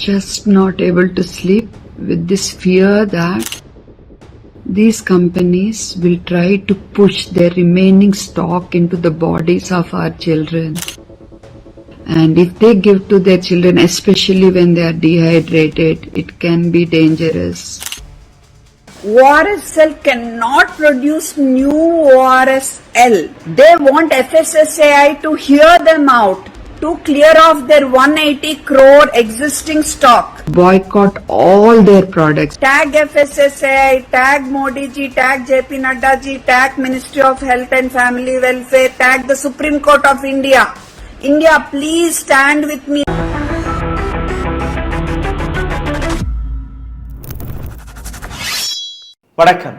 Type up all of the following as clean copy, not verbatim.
just not able to sleep with this fear that these companies will try to push their remaining stock into the bodies of our children. And if they give to their children, especially when they are dehydrated, it can be dangerous. ORSL cannot produce new ORSL. They want FSSAI to hear them out, to clear off their 180 crore existing stock. Boycott all their products. Tag FSSAI, tag Modi ji, tag JP Nadda ji, tag Ministry of Health and Family Welfare, tag the Supreme Court of India. India, please stand with me. வணக்கம்.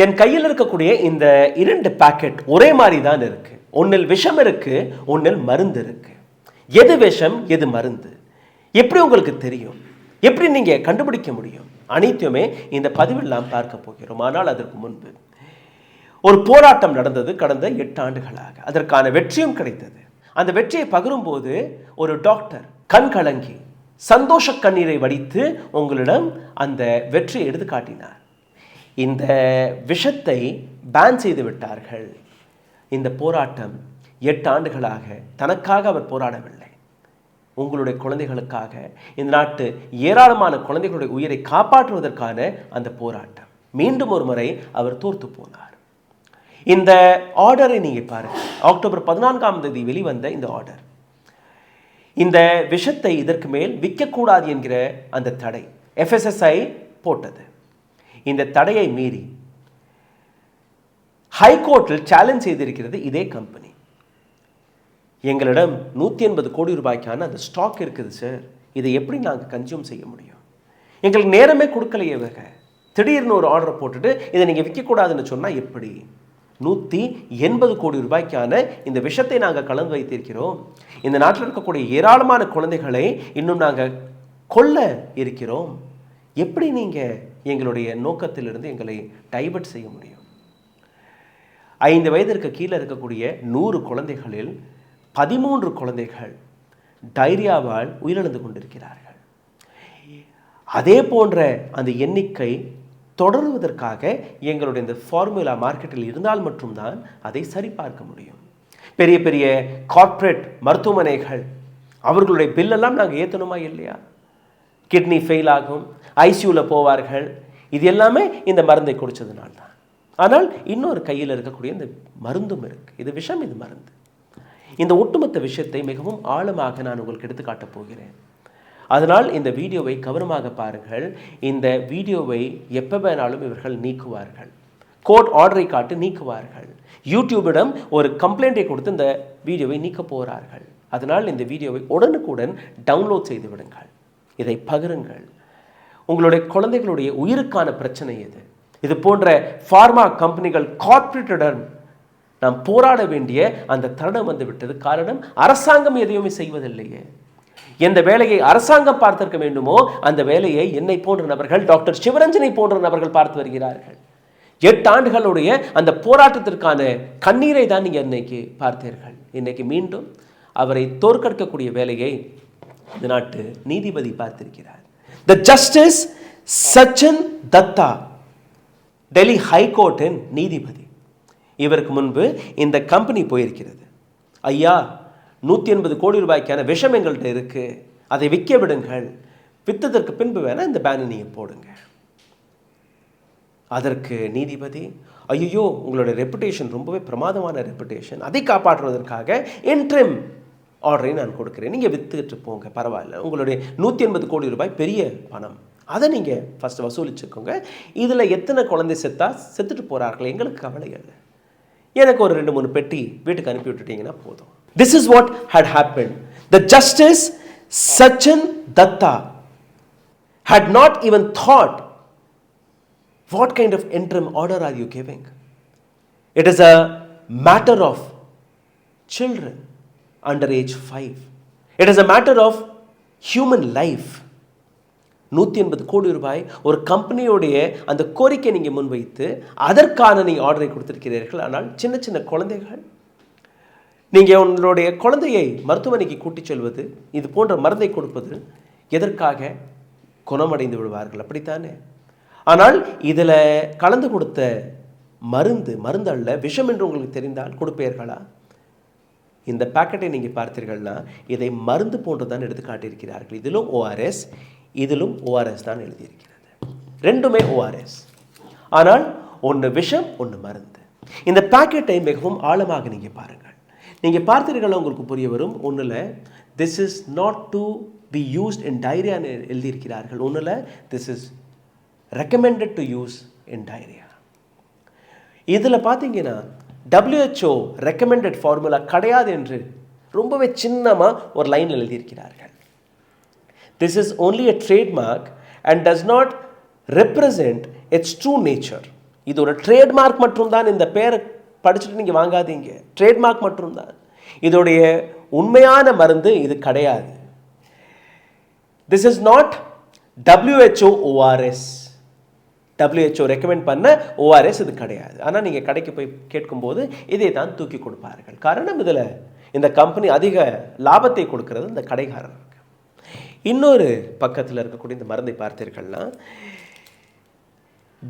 என் கையில் இருக்கக்கூடிய இந்த 2 packet ஒரே மாதிரி தான் இருக்கு. ஒன்னில் விஷம் இருக்கு, ஒன்னில் மருந்து இருக்கு. எது விஷம், எது மருந்து? எப்படி உங்களுக்கு தெரியும்? எப்படி நீங்க கண்டுபிடிக்க முடியும்? அனைத்துமே இந்த பதிவில் நாம் பார்க்க போகிறோம். ஆனால் அதற்கு முன்பு ஒரு போராட்டம் நடந்தது கடந்த 8 ஆண்டுகளாக. அதற்கான வெற்றியும் கிடைத்தது. அந்த வெற்றியை பகிரும்போது ஒரு டாக்டர் கண் கலங்கி சந்தோஷ கண்ணீரை வடித்து உங்களிடம் அந்த வெற்றியை எடுத்து காட்டினார். இந்த விஷத்தை பேன் செய்து விட்டார்கள். இந்த போராட்டம் 8 ஆண்டுகளாக தனக்காக அவர் போராடவில்லை, உங்களுடைய குழந்தைகளுக்காக, இந்த நாட்டு ஏராளமான குழந்தைகளுடைய உயிரை காப்பாற்றுவதற்கான அந்த போராட்டம். மீண்டும் ஒரு முறை அவர் தோற்று போனார். இந்த ஆர்டரை நீங்க பாருங்க. அக்டோபர் 14ஆம் தேதி வெளிவந்த இந்த ஆர்டர், இந்த விஷத்தை இதற்கு மேல் விற்கக்கூடாது என்கிற அந்த தடை FSSAI போட்டது. இந்த தடையை மீறி ஹைகோர்ட்டில் சேலஞ்ச் செய்திருக்கிறது இதே கம்பெனி. எங்களிடம் 180 கோடி ரூபாய்க்கான அந்த ஸ்டாக் இருக்குது சார், இதை எப்படி நாங்கள் கன்சியூம் செய்ய முடியும்? எங்களுக்கு நேரமே கொடுக்கலையே. திடீர்னு ஒரு ஆர்டரை போட்டுட்டு இதை நீங்கள் விற்கக்கூடாதுன்னு சொன்னால் எப்படி? 180 கோடி ரூபாய்க்கான இந்த விஷத்தை நாங்கள் கலந்து வைத்திருக்கிறோம். இந்த நாட்டில் இருக்கக்கூடிய ஏராளமான குழந்தைகளை இன்னும் நாங்கள் கொல்ல இருக்கிறோம். எப்படி நீங்கள் எங்களுடைய நோக்கத்திலிருந்து எங்களை டைவர்ட் செய்ய முடியும்? 5 வயதிற்கு கீழே இருக்கக்கூடிய 100 குழந்தைகளில் 13 குழந்தைகள் டைரியாவால் உயிரிழந்து கொண்டிருக்கிறார்கள். அதே போன்ற அந்த எண்ணிக்கை தொடருவதற்காக எங்களுடைய இந்த ஃபார்முலா மார்க்கெட்டில் இருந்தால் மட்டும்தான் அதை சரிபார்க்க முடியும். பெரிய பெரிய கார்ப்பரேட் மருத்துவமனைகள் அவர்களுடைய பில்லெல்லாம் நாங்கள் ஏற்றணுமா இல்லையா? கிட்னி ஃபெயில் ஆகும், ஐசியூவில் போவார்கள். இது எல்லாமே இந்த மருந்தை குடித்ததுனால தான். ஆனால் இன்னொரு கையில் இருக்கக்கூடிய இந்த மருந்தும் இருக்கு. இது விஷம், இது மருந்து. இந்த ஒட்டுமொத்த விஷயத்தை மிகவும் ஆழமாக நான் உங்களுக்கு எடுத்துக்காட்டப் போகிறேன். அதனால் இந்த வீடியோவை கவனமாக பாருங்கள். இந்த வீடியோவை எப்போ வேணாலும் இவர்கள் நீக்குவார்கள். கோர்ட் ஆர்டரை காட்டு நீக்குவார்கள். யூடியூபிடம் ஒரு கம்ப்ளைண்ட்டை கொடுத்து இந்த வீடியோவை நீக்க போகிறார்கள். அதனால் இந்த வீடியோவை உடனுக்குடன் டவுன்லோட் செய்து விடுங்கள். இதை பகிருங்கள். உங்களுடைய குழந்தைகளுடைய உயிருக்கான பிரச்சனை எது? இது போன்ற ஃபார்மா கம்பெனிகள் கார்ப்பரேட்டுடன் நாம் போராட வேண்டிய அந்த தருணம் வந்து விட்டது. காரணம், அரசாங்கம் எதையுமே செய்வதில்லையே. எந்த வேலையை அரசாங்கம் பார்த்திருக்க வேண்டுமோ அந்த வேலையை என்னை போன்ற நபர்கள், டாக்டர் சிவரஞ்சனை போன்ற நபர்கள் பார்த்து வருகிறார்கள். 8 ஆண்டுகளுடைய அந்த போராட்டத்திற்கான கண்ணீரை தான் நீங்க இன்னைக்கு பார்த்தீர்கள். இன்னைக்கு மீண்டும் அவரை தோற்கடிக்கக்கூடிய வேலையை இந்த நாட்டு நீதிபதி பார்த்திருக்கிறார். த ஜஸ்டிஸ் சச்சின் தத்தா, டெல்லி ஹைகோர்ட்டின் நீதிபதி. இவருக்கு முன்பு இந்த கம்பெனி போயிருக்கிறது. ஐயா, 180 கோடி ரூபாய்க்கான விஷம் எங்கள்கிட்ட இருக்கு, அதை விற்க விடுங்கள், விற்றதற்கு பின்பு வேணா இந்த பேனை நீங்கள் போடுங்க. அதற்கு நீதிபதி, ஐயோ உங்களோட ரெப்புடேஷன் ரொம்பவே பிரமாதமான ரெப்புடேஷன், அதை காப்பாற்றுவதற்காக இன்ட்ரிம் ஆர்டரை நான் கொடுக்குறேன், நீங்கள் விற்றுட்டு போங்க, பரவாயில்ல, உங்களுடைய 180 கோடி ரூபாய் பெரிய பணம், அதை நீங்கள் ஃபஸ்ட்டு வசூலிச்சுக்கோங்க. இதில் எத்தனை குழந்தை செத்துட்டு போகிறார்கள் எங்களுக்கு கவலை இல்லை, எனக்கு ஒரு 2-3 பெட்டி வீட்டுக்கு அனுப்பி விட்டுட்டீங்கன்னா போதும். This is what had happened. The Justice Sachin Datta had not even thought, what kind of interim order are you giving? It is a matter of children under age 5. It is a matter of human life. 180 கோடி ரூபாய் ஒரு கம்பெனியோடைய அந்த கோரிக்கை நீங்கள் முன்வைத்து அதற்கான நீங்கள் ஆர்டரை கொடுத்திருக்கிறீர்கள். ஆனால் சின்ன சின்ன குழந்தைகள், நீங்கள் உங்களுடைய குழந்தையை மருத்துவமனைக்கு கூட்டிச் செல்வது, இது போன்ற மருந்தை கொடுப்பது எதற்காக? குணமடைந்து விடுவார்கள், அப்படித்தானே? ஆனால் இதில் கலந்து கொடுத்த மருந்து அல்ல, விஷம் என்று உங்களுக்கு தெரிந்தால் கொடுப்பீர்களா? இந்த பாக்கெட்டை நீங்கள் பார்த்தீர்கள்னா இதை மருந்து போன்று தான் எடுத்து காட்டியிருக்கிறார்கள். இதிலும் ஓஆர்எஸ், இதிலும் ஓஆர்எஸ் தான் எழுதியிருக்கிறது. ரெண்டுமே ஓஆர்எஸ், ஆனால் ஒன்று விஷம், ஒன்று மருந்து. இந்த பாக்கெட்டை மிகவும் ஆழமாக நீங்கள் பாருங்கள். நீங்கள் பார்த்தீர்கள், உங்களுக்கு புரிய வரும். ஒன்றில் this is not to be used in டயரியான்னு எழுதியிருக்கிறார்கள். ஒன்றில் this is recommended to use in diarrhoea. இதில் பார்த்தீங்கன்னா WHO ரெக்கமெண்டட் ஃபார்முலா கிடையாது என்று ரொம்பவே சின்னமாக ஒரு லைன் எழுதியிருக்கிறார்கள். திஸ் is only a trademark and does not represent it's true nature. இது ஒரு ட்ரேட்மார்க் மட்டும்தான். இந்த பேரை படிச்சுட்டு நீங்கள் வாங்காதீங்க. ட்ரேட்மார்க் மட்டும்தான். இதோடைய உண்மையான மருந்து இது கிடையாது. This is not WHO ORS. WHO recommend பண்ண ஓஆர்எஸ் இது கிடையாது. ஆனால் நீங்கள் கடைக்கு போய் கேட்கும்போது இதை தான் தூக்கி கொடுப்பார்கள். காரணம், இதில் இந்த கம்பெனி அதிக லாபத்தை கொடுக்கிறது இந்த கடைக்காரருக்கு. இன்னொரு பக்கத்தில் இருக்கக்கூடிய இந்த மருந்தை பார்த்தீர்கள்னா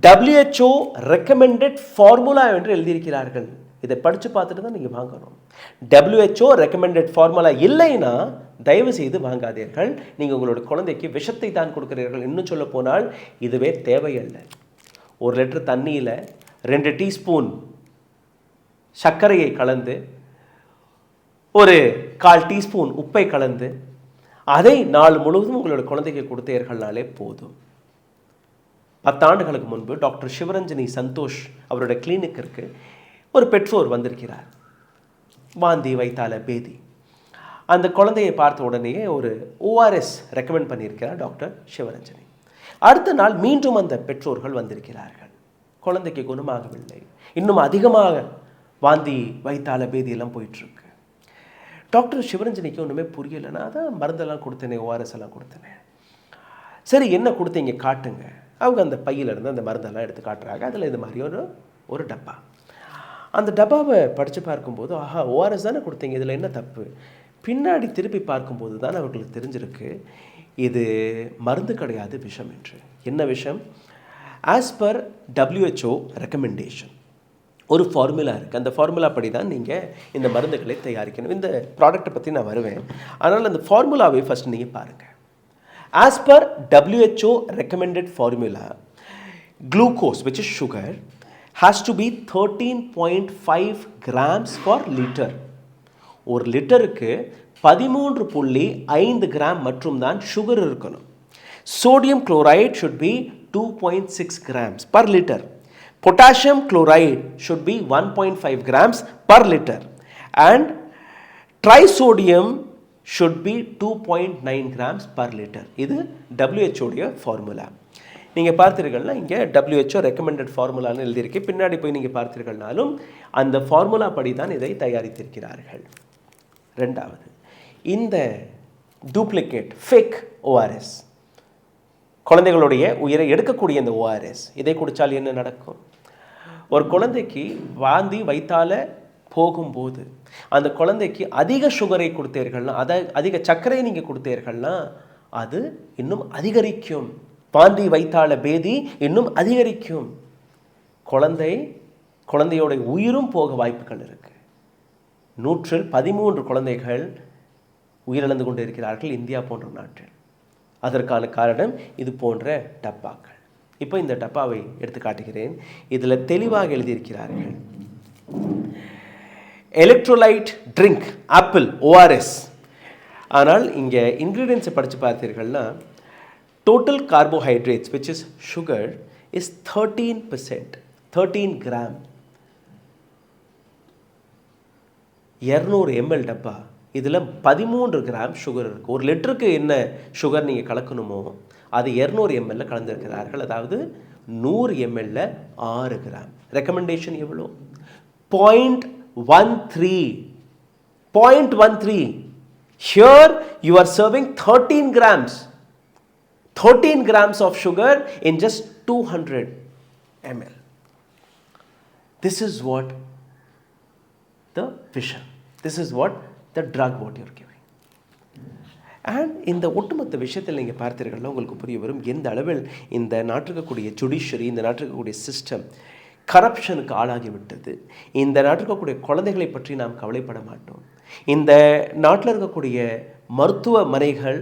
WHO ரெக்கமெண்டட் ஃபார்முலா என்று எழுதியிருக்கிறார்கள். இதை படித்து பார்த்துட்டு தான் நீங்கள் வாங்கணும். WHO ரெக்கமெண்டட் ஃபார்முலா இல்லைன்னா தயவு செய்து வாங்காதீர்கள். நீங்கள் உங்களோட குழந்தைக்கு விஷத்தை தான் கொடுக்கிறீர்கள். இன்னும் சொல்ல போனால் இதுவே தேவையில்லை. 1 லிட்டர் தண்ணியில் 2 டீஸ்பூன் சர்க்கரையை கலந்து, ஒரு 1/4 டீஸ்பூன் உப்பை கலந்து, அதை நாள் முழுவதும் உங்களோட குழந்தைக்கு கொடுத்தீர்கள்னாலே போதும். 10 ஆண்டுகளுக்கு முன்பு டாக்டர் சிவரஞ்சனி சந்தோஷ் அவரோட கிளினிக்கிற்கு ஒரு பெற்றோர் வந்திருக்கிறார். வாந்தி வைத்தால பேதி. அந்த குழந்தையை பார்த்த உடனே ஒரு ஓஆர்எஸ் ரெக்கமெண்ட் பண்ணியிருக்கிறார் டாக்டர் சிவரஞ்சனி. அடுத்த நாள் மீண்டும் அந்த பெற்றோர்கள் வந்திருக்கிறார்கள். குழந்தைக்கு குணமாகவில்லை, இன்னும் அதிகமாக வாந்தி வைத்தால பேதியெல்லாம் போயிட்டுருக்கு. டாக்டர் சிவரஞ்சனிக்கு ஒன்றுமே புரியலை. நான் தான் மருந்தெல்லாம் கொடுத்தேனே, ஓஆர்எஸ் எல்லாம் கொடுத்தேனே. சரி, என்ன கொடுத்தீங்க காட்டுங்க. அவங்க அந்த பையிலிருந்து அந்த மருந்தெல்லாம் எடுத்து காட்டுறாங்க. அதில் இது மாதிரி ஒரு டப்பா. அந்த டப்பாவை படித்து பார்க்கும்போது, ஆஹா, ஓஆர்எஸ் தானே கொடுத்தீங்க, இதில் என்ன தப்பு? பின்னாடி திருப்பி பார்க்கும்போது தான் அவர்களுக்கு தெரிஞ்சிருக்கு இது மருந்து கிடையாது, விஷம் என்று. என்ன விஷம்? ஆஸ் பர் WHO ரெக்கமெண்டேஷன் ஒரு ஃபார்முலா இருக்குது. அந்த ஃபார்முலா படி தான் நீங்கள் இந்த மருந்துகளை தயாரிக்கணும். இந்த ப்ராடக்ட்டை பற்றி நான் வருவேன். அதனால் அந்த ஃபார்முலாவை ஃபஸ்ட் நீங்கள் பாருங்கள். As per WHO recommended formula, glucose, which is sugar, has to be 13.5 grams per liter. ஒரு லிட்டருக்கு 13.5 கிராம் மற்றும் தான் சுகர் இருக்கணும். Sodium chloride should be 2.6 grams per liter. Potassium chloride should be 1.5 grams per liter. And trisodium should be 2.9 grams per liter. இது WHO உடைய formula. நீங்கள் பார்த்தீர்கள்னா இங்கே WHO recommended ஃபார்முலான்னு எழுதியிருக்கு. பின்னாடி போய் நீங்கள் பார்த்தீர்கள்னாலும் அந்த ஃபார்முலா படி தான் இதை தயாரித்திருக்கிறார்கள். ரெண்டாவது, இந்த டூப்ளிகேட் ஃபேக் ஓஆர்எஸ், குழந்தைகளுடைய உயிரை எடுக்கக்கூடிய இந்த ஓஆர்எஸ், இதை குடித்தால் என்ன நடக்கும்? ஒரு குழந்தைக்கு வாந்தி வைத்தால போகும்போது அந்த குழந்தைக்கு அதிக சுகரை கொடுத்தீர்கள்னா, அதிக சர்க்கரை நீங்கள் கொடுத்தீர்கள்னா அது இன்னும் அதிகரிக்கும். வாந்தி வைத்தால பேதி இன்னும் அதிகரிக்கும். குழந்தையோட உயிரும் போக வாய்ப்புகள் இருக்கு. 113 குழந்தைகள் உயிரிழந்து கொண்டு இருக்கிறார்கள் இந்தியா போன்ற நாட்டில். அதற்கான காரணம் இது போன்ற டப்பாக்கள். இப்போ இந்த டப்பாவை எடுத்து காட்டுகிறேன். இதில் தெளிவாக எழுதியிருக்கிறார்கள், எலக்ட்ரோலைட் ட்ரிங்க் ஆப்பிள் ஓஆர்எஸ். ஆனால் இங்கே இன்க்ரீடியன்ஸை படித்து பார்த்தீர்கள்னா total carbohydrates, which is sugar, is 13%, 13 gram. 200 ml டப்பா, இதில் 13 கிராம் சுகர் இருக்குது. ஒரு லிட்டருக்கு என்ன சுகர் நீங்கள் கலக்கணுமோ அது 200 ml கலந்துருக்கிறார்கள். அதாவது 100 ml 6 கிராம். ரெக்கமெண்டேஷன் எவ்வளோ? 0.13. 0.13. Here you are serving 13 grams. 13 grams of sugar in just 200 ml. This is what the vision. This is what the drug what you're giving. And இந்த ஒட்டுமொத்த விஷயத்தில் நீங்கள் பார்த்தீர்கள்னா உங்களுக்கு புரிய வரும் எந்த அளவில் இந்த நாட்டிற்கக்கூடிய ஜுடிஷரி, இந்த நாட்டிற்கக்கூடிய சிஸ்டம் கரப்ஷனுக்கு ஆளாகிவிட்டது. இந்த நாட்டில் இருக்கக்கூடிய குழந்தைகளை பற்றி நாம் கவலைப்பட மாட்டோம். இந்த நாட்டில் இருக்கக்கூடிய மருத்துவமனைகள்,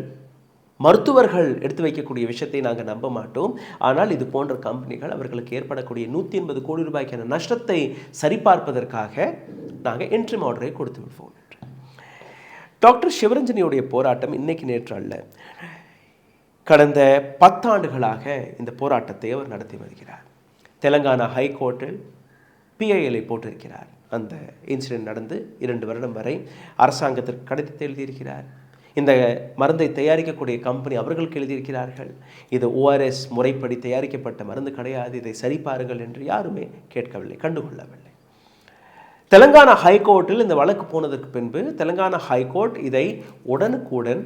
மருத்துவர்கள் எடுத்து வைக்கக்கூடிய விஷயத்தை நாங்கள் நம்ப மாட்டோம். ஆனால் இது போன்ற கம்பெனிகள் அவர்களுக்கு ஏற்படக்கூடிய 180 கோடி ரூபாய்க்கான நஷ்டத்தை சரிபார்ப்பதற்காக நாங்கள் என்ட்ரி ஆர்டரை கொடுத்து விடுவோம். டாக்டர் சிவரஞ்சனியுடைய போராட்டம் இன்னைக்கு நேற்று அல்ல, கடந்த 10 ஆண்டுகளாக இந்த போராட்டத்தை அவர் நடத்தி வருகிறார். தெலங்கானா ஹைகோர்ட்டில் PIL போட்டிருக்கிறார். அந்த இன்சிடென்ட் நடந்து 2 வருடம் வரை அரசாங்கத்திற்கு கடிதத்தை எழுதியிருக்கிறார். இந்த மருந்தை தயாரிக்கக்கூடிய கம்பெனி அவர்களுக்கு எழுதியிருக்கிறார்கள், இது ORS முறைப்படி தயாரிக்கப்பட்ட மருந்து கிடையாது, இதை சரிபாருங்கள் என்று யாருமே கேட்கவில்லை, கண்டுகொள்ளவில்லை. தெலங்கானா ஹைகோர்ட்டில் இந்த வழக்கு போனதற்கு பின்பு தெலங்கானா ஹைகோர்ட் இதை உடனுக்குடன்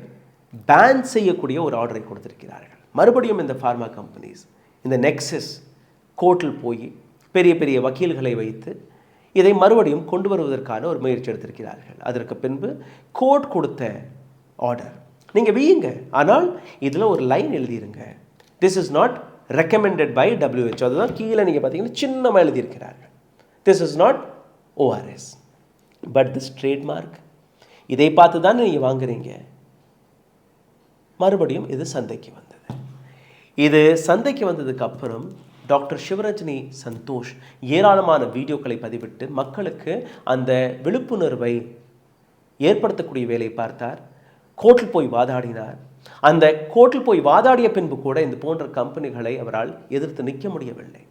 பேன் செய்யக்கூடிய ஒரு ஆர்டரை கொடுத்திருக்கிறார்கள். மறுபடியும் இந்த ஃபார்மா கம்பெனிஸ் இந்த நெக்ஸஸ் கோர்ட்டில் போய் பெரிய பெரிய வக்கீல்களை வைத்து இதை மறுபடியும் கொண்டு வருவதற்கான ஒரு முயற்சி எடுத்திருக்கிறார்கள். அதற்கு பின்பு கோர்ட் கொடுத்த ஆர்டர் நீங்கள் வீயுங்க, ஆனால் இதில் ஒரு லைன் எழுதிருங்க, this is not recommended by WHO. அதுதான் கீழே நீங்கள் பார்த்தீங்கன்னா சின்னமாக எழுதியிருக்கிறார்கள், திஸ் இஸ் நாட் ORS பட் திஸ் ட்ரேட்மார்க். இதை பார்த்து தான் நீங்கள் வாங்குறீங்க. மறுபடியும் இது சந்தைக்கு வந்தது. இது சந்தைக்கு வந்ததுக்கு அப்புறம் டாக்டர் சிவரஞ்சனி சந்தோஷ் ஏராளமான வீடியோக்களை பதிவிட்டு மக்களுக்கு அந்த விழிப்புணர்வை ஏற்படுத்தக்கூடிய வேலை பார்த்தார். கோர்ட்டில் போய் வாதாடினார். அந்த கோர்ட்டில் போய் வாதாடிய பின்பு கூட இந்த போன்ற கம்பெனிகளை அவரால் எதிர்த்து நிற்க முடியவில்லை.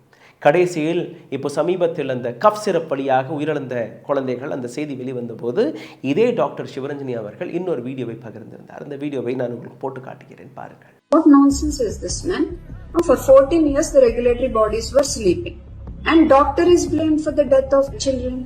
கடைசியில் இப்போ சமீபத்தில் அந்த கஃப் சிரப் வழியாக உயிரிழந்த குழந்தைகள் அந்த செய்தி வெளிவந்த போது இதே டாக்டர் சிவரஞ்சனி அவர்கள் இன்னொரு வீடியோவை பகிர்ந்திருந்தார். அந்த வீடியோவை நான் உங்களுக்கு போட்டு காட்டுகிறேன், பாருங்கள். What nonsense is this, man? Now, for 14 years the regulatory bodies were sleeping and doctor is blamed for the death of children.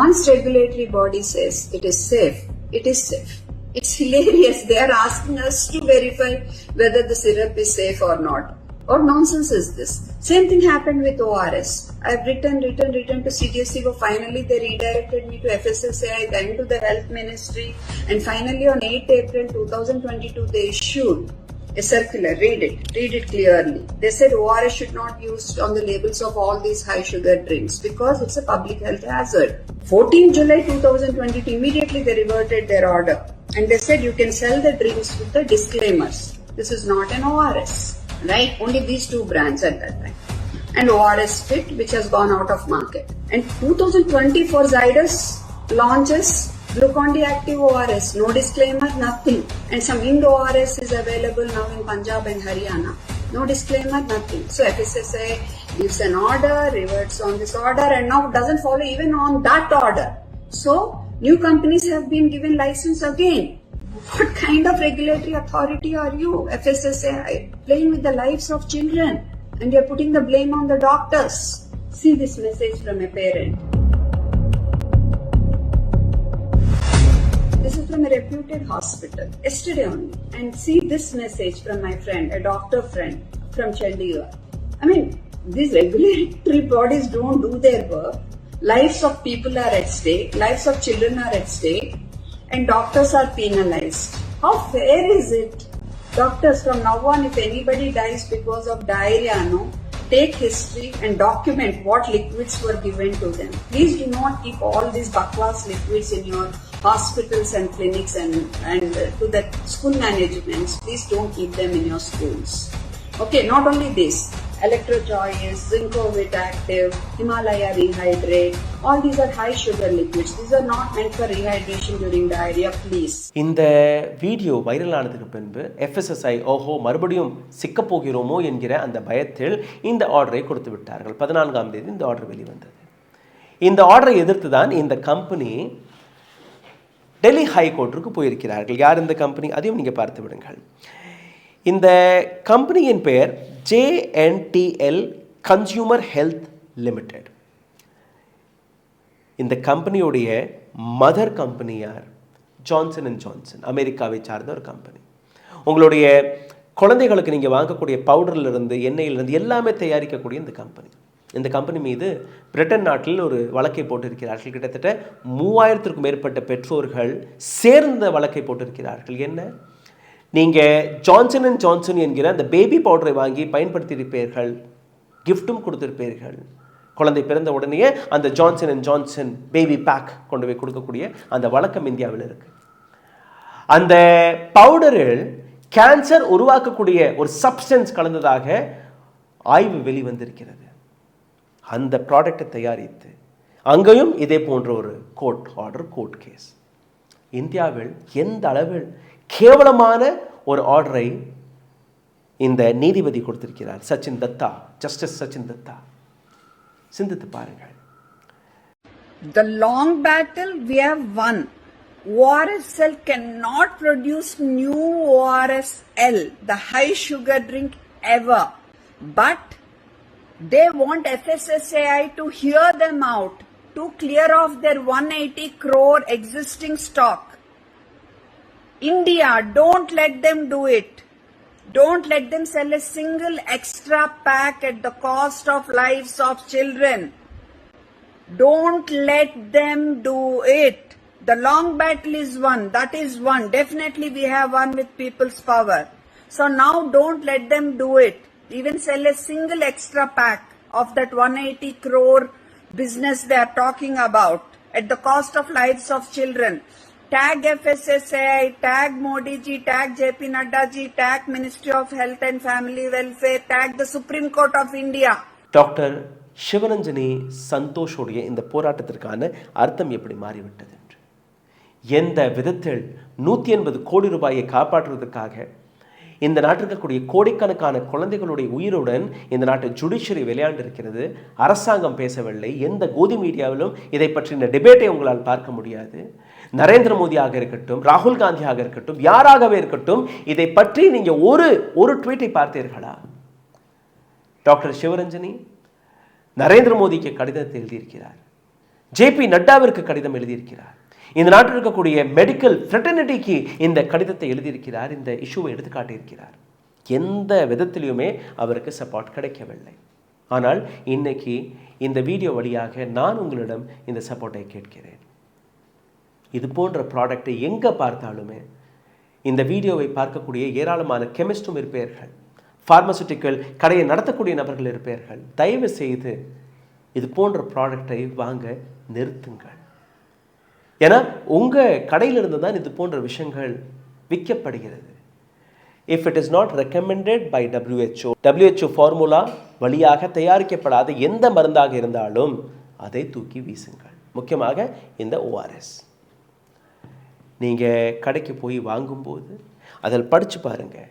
Once regulatory body says it is safe, it is safe. It's hilarious. They are asking us to verify whether the syrup is safe or not. What nonsense is this? Same thing happened with ORS. I've written to CDSCO. Finally, they redirected me to FSSAI, then to the Health Ministry, and finally on 8 April 2022, they issued a circular. Read it clearly. They said ORS should not be used on the labels of all these high sugar drinks because it's a public health hazard. 14 July 2022, immediately they reverted their order and they said you can sell the drinks with the disclaimers. This is not an ORS. Right? Only these 2 brands at that time. And ORS Fit, which has gone out of market. And 2024 Zydus launches Glucon-D Active ORS. No disclaimer, nothing. And some Ind ORS is available now in Punjab and Haryana. No disclaimer, nothing. So FSSAI gives an order, reverts on this order, and now doesn't follow even on that order. So new companies have been given license again. What kind of regulatory authority are you, FSSAI, playing with the lives of children and you're putting the blame on the doctors? See this message from a parent. This is from a reputed hospital, yesterday only. And see this message from my friend, a doctor friend from Chandigarh. I mean, these regulatory bodies don't do their work. Lives of people are at stake, lives of children are at stake. And doctors are penalized. How fair is it? Doctors, from now on, if anybody dies because of diarrhea, take history and document what liquids were given to them. Please do not keep all these bakwas liquids in your hospitals and clinics and to the school managements. Please don't keep them in your schools. Okay, not only this. Electro-Choice, Zincovit Active, Himalaya Rehydrate, all these are high sugar liquids. These are not meant for rehydration during diarrhea, please. இந்த video வைரலானதுக்கு பின்பு FSSAI மறுபடியும் சிக்க போகிறோமோ என்கிற அந்த பயத்தில் இந்த ஆர்டரை கொடுத்து விட்டார்கள். 14ஆம் தேதி இந்த ஆர்டர் வெளிவந்தது. இந்த ஆர்டரை எதிர்த்து தான் இந்த கம்பெனி டெல்லி ஹைகோர்ட்டுக்கு போயிருக்கிறார்கள். யார் இந்த கம்பெனி? அதையும் நீங்கள் பார்த்து விடுங்கள். இந்த கம்பெனியின் பெயர் JNTL கன்சியூமர் ஹெல்த் லிமிடெட். இந்த கம்பெனியுடைய மதர் கம்பெனி யார்? ஜான்சன் அண்ட் ஜான்சன், அமெரிக்காவை சார்ந்த ஒரு கம்பெனி. உங்களுடைய குழந்தைகளுக்கு நீங்கள் வாங்கக்கூடிய பவுடர்லேருந்து எண்ணெயிலிருந்து எல்லாமே தயாரிக்கக்கூடிய இந்த கம்பெனி. இந்த கம்பெனி மீது பிரிட்டன் நாட்டில் ஒரு வழக்கை போட்டிருக்கிறார்கள். கிட்டத்தட்ட 3000க்கும் மேற்பட்ட பெற்றோர்கள் சேர்ந்த வழக்கை போட்டிருக்கிறார்கள். என்ன? நீங்கள் ஜான்சன் அண்ட் ஜான்சன் என்கிற அந்த பேபி பவுடரை வாங்கி பயன்படுத்தியிருப்பீர்கள், கிஃப்ட்டும் கொடுத்திருப்பீர்கள். குழந்தை பிறந்த உடனே அந்த Johnson and Johnson baby pack கொண்டு போய் கொடுக்கக்கூடிய அந்த வழக்கம் இந்தியாவில் இருக்கு. அந்த பவுடரில் கேன்சர் உருவாக்கக்கூடிய ஒரு சப்ஸ்டன்ஸ் கலந்ததாக ஆய்வு வெளிவந்திருக்கிறது. அந்த ப்ராடக்டை தயாரித்து அங்கேயும் இதே போன்ற ஒரு கோர்ட் கேஸ். இந்தியாவில் எந்த அளவில் கேவலமான ஒரு ஆர்டரை இந்த நீதிபதி கொடுத்திருக்கிறார், சச்சின் தத்தா, ஜஸ்டிஸ் சச்சின் தத்தா. சிந்தித்து பாருங்கள். The long battle we have won. ORSL cannot produce new ORSL, the high sugar drink ever. But they want FSSAI to hear them out, to clear off their 180 crore existing stock. India, don't let them do it. Don't let them sell a single extra pack at the cost of lives of children. Don't let them do it. The long battle is won. That is won. Definitely we have won with people's power. So now don't let them do it. Even sell a single extra pack of that 180 crore business they are talking about at the cost of lives of children. Tag FSSAI, tag Modi ji, tag JP Nadda ji, tag Ministry of Health and Family Welfare, tag the Supreme Court of India. Doctor Sivaranjani சந்தோஷோடைய இந்த போராட்டத்திற்கான அர்த்தம் எப்படி மாறிவிட்டது என்று, எந்த விதத்தில் 180 கோடி ரூபாயை காப்பாற்றுவதற்காக இந்த நாட்டில் இருக்கக்கூடிய கோடிக்கணக்கான குழந்தைகளுடைய உயிருடன் இந்த நாட்டு ஜுடிஷியரி விளையாண்டிருக்கிறது. அரசாங்கம் பேசவில்லை. எந்த கோதி மீடியாவிலும் இதை பற்றின டிபேட்டை உங்களால் பார்க்க முடியாது. நரேந்திர மோடியாக இருக்கட்டும், ராகுல் காந்தியாக இருக்கட்டும், யாராகவே இருக்கட்டும், இதை பற்றி நீங்கள் ஒரு ட்வீட்டை பார்த்தீர்களா? டாக்டர் சிவரஞ்சனி நரேந்திர மோடிக்கு கடிதத்தை எழுதியிருக்கிறார், ஜேபி நட்டாவிற்கு கடிதம் எழுதியிருக்கிறார், இந்த நாட்டில் இருக்கக்கூடிய மெடிக்கல் ஃப்ரெட்டர்னிட்டிக்கு இந்த கடிதத்தை எழுதியிருக்கிறார், இந்த இஷ்யூவை எடுத்து காட்டியிருக்கிறார். எந்த விதத்திலையுமே அவருக்கு சப்போர்ட் கிடைக்கவில்லை. ஆனால் இன்னைக்கு இந்த வீடியோ வழியாக நான் உங்களிடம் இந்த சப்போர்ட்டை கேட்கிறேன். இது போன்ற ப்ராடக்டை எங்கே பார்த்தாலுமே இந்த வீடியோவை பார்க்கக்கூடிய ஏராளமான கெமிஸ்டும் இருப்பீர்கள், ஃபார்மசூட்டிக்கல் கடையை நடத்தக்கூடிய நபர்கள் இருப்பீர்கள். தயவு செய்து இது போன்ற ப்ராடக்டை வாங்க நிறுத்துங்கள். ஏன்னா உங்கள் கடையிலிருந்து தான் இது போன்ற விஷயங்கள் விற்கப்படுகிறது. If it is not recommended by WHO formula வழியாக தயாரிக்கப்படாத எந்த மருந்தாக இருந்தாலும் அதை தூக்கி வீசுங்கள். முக்கியமாக இந்த ORS நீங்கள் கடைக்கு போய் வாங்கும்போது அதில் படித்து பாருங்கள்,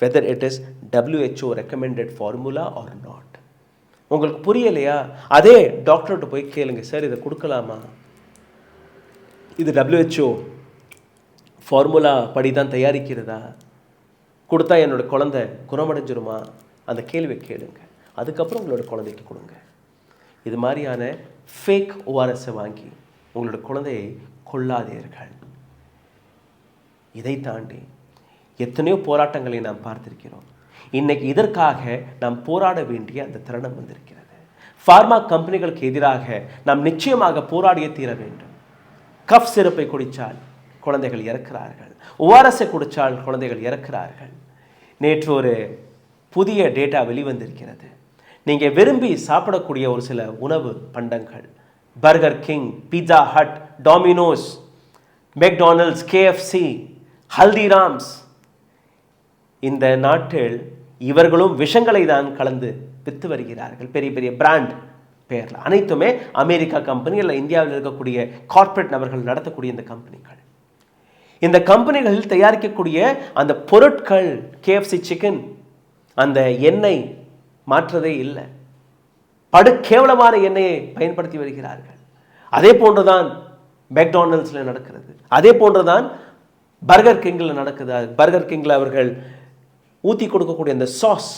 whether it is WHO recommended formula or not. உங்களுக்கு புரியலையா, அதே டாக்டர்கிட்ட போய் கேளுங்க, சார் இதை கொடுக்கலாமா, இது WHO ஃபார்முலா படி தான் தயாரிக்கிறதா, கொடுத்தா என்னோட குழந்தை குணமடைஞ்சிருமா, அந்த கேள்வி கேளுங்க. அதுக்கப்புறம் உங்களோட குழந்தைக்கு கொடுங்க. இது மாதிரியான ஃபேக் ORSஐ வாங்கி உங்களோட குழந்தையை கொள்ளாதீர்கள். இதை தாண்டி எத்தனையோ போராட்டங்களை நாம் பார்த்திருக்கிறோம். இன்னைக்கு இதற்காக நாம் போராட வேண்டிய அந்த தருணம் வந்திருக்கிறது. ஃபார்மா கம்பெனிகளுக்கு எதிராக நாம் நிச்சயமாக போராடியே தீர வேண்டும். கஃப் சிரப்பை குடித்தால் குழந்தைகள் இறக்கிறார்கள், ORSஐ குடித்தால் குழந்தைகள் இறக்கிறார்கள். நேற்று ஒரு புதிய டேட்டா வெளிவந்திருக்கிறது. நீங்கள் விரும்பி சாப்பிடக்கூடிய ஒரு சில உணவு பண்டங்கள், Burger King, Pizza Hut, Domino's, McDonald's, KFC, Haldiram's, இந்த நாட்டில் இவர்களும் விஷங்களை தான் கலந்து விற்று வருகிறார்கள். பெரிய பெரிய பிராண்ட் பெயரில், அனைத்துமே அமெரிக்கா கம்பெனி இல்லை இந்தியாவில் இருக்கக்கூடிய கார்ப்பரேட் நபர்கள் நடத்தக்கூடிய இந்த கம்பெனிகள். இந்த கம்பெனிகளில் தயாரிக்கக்கூடிய அந்த பொருட்கள், KFC சிக்கன், அந்த எண்ணெய் மாற்றதே இல்லை, படு கேவலமான எண்ணெயை பயன்படுத்தி வருகிறார்கள். அதே போன்றுதான் மெக்டானல்ட்ஸில் நடக்கிறது, அதே போன்றுதான் பர்கர் கிங்கில் நடக்குது. பர்கர் கிங்கில் அவர்கள் ஊற்றி கொடுக்கக்கூடிய அந்த சாஸ்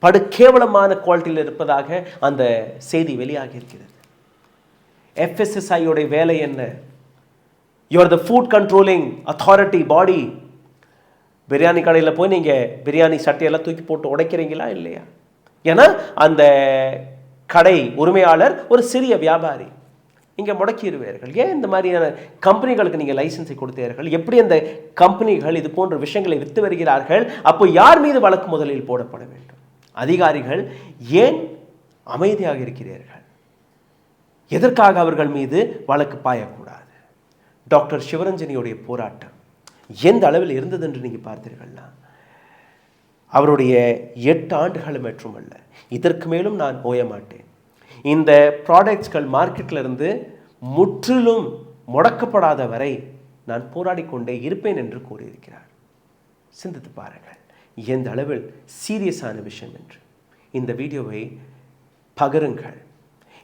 படு கேவலமான குவாலிட்டியில் இருப்பதாக அந்த செய்தி வெளியாகி இருக்கிறது. FSSAI வேலை என்ன? You are the food controlling authority body. Biryani கடையில் போய் நீங்கள் பிரியாணி சட்டையெல்லாம் தூக்கி போட்டு உடைக்கிறீங்களா இல்லையா? ஏன்னா அந்த கடை உரிமையாளர் ஒரு சிறிய வியாபாரி. இங்கே முடக்கிடுவீர்கள். ஏன் இந்த மாதிரியான கம்பெனிகளுக்கு நீங்கள் லைசன்ஸை கொடுத்தீர்கள்? எப்படி அந்த கம்பெனிகள் இது போன்ற விஷயங்களை விற்று வருகிறார்கள்? அப்போ யார் மீது வழக்கு முதலில் போடப்பட வேண்டும்? அதிகாரிகள் ஏன் அமைதியாக இருக்கிறீர்கள்? எதற்காக அவர்கள் மீது வழக்கு பாயக்கூடாது? டாக்டர் சிவரஞ்சனியுடைய போராட்டம் எந்த அளவில் இருந்தது என்று நீங்கள் பார்த்தீர்கள்னா, அவருடைய 8 ஆண்டுகள் மட்டுமல்ல, இதற்கு மேலும் நான் ஓய மாட்டேன், இந்த ப்ராடக்ட்ஸ்கள் மார்க்கெட்டில் இருந்து முற்றிலும் முடக்கப்படாத வரை நான் போராடி கொண்டே இருப்பேன் என்று கூறியிருக்கிறார். சிந்தித்து பாருங்கள் எந்த அளவில் சீரியஸான விஷயம் என்று. இந்த வீடியோவை பகிருங்கள்.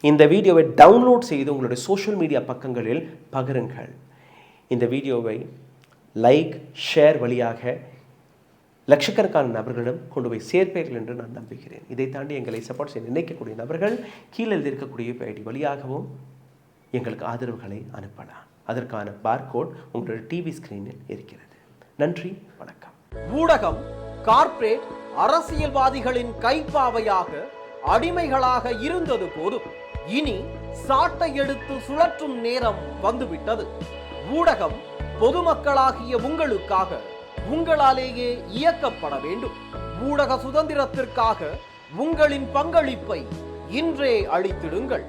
இந்த வீடியோவை டவுன்லோட் செய்து உங்களுடைய சோஷியல் மீடியா பக்கங்களில் பகிருங்கள். இந்த வீடியோவை லைக், ஷேர் வழியாக லட்சக்கணக்கான நபர்களிடம் கொண்டு போய் சேர்ப்பீர்கள் என்று நான் நம்புகிறேன். இதை தாண்டி எங்களை சப்போர்ட் செய்ய நினைக்கக்கூடிய நபர்கள் கீழே இருக்கக்கூடிய ஐடி வழியாகவும் எங்களுக்கு ஆதரவுகளை அனுப்பலாம். அதற்கான பார்கோட் உங்களுடைய டிவி ஸ்கிரீனில் இருக்கிறது. நன்றி, வணக்கம். ஊடகம் கார்ப்பரேட் அரசியல்வாதிகளின் கைப்பாவையாக அடிமைகளாக இருந்தது போதும், இனி சாட்டை எடுத்து சுழற்றும் நேரம் வந்துவிட்டது. ஊடகம் பொதுமக்களாகிய உங்களுக்காக, உங்களாலேயே இயக்கப்பட வேண்டும். ஊடக சுதந்திரத்திற்காக உங்களின் பங்களிப்பை இன்றே அளித்திடுங்கள்.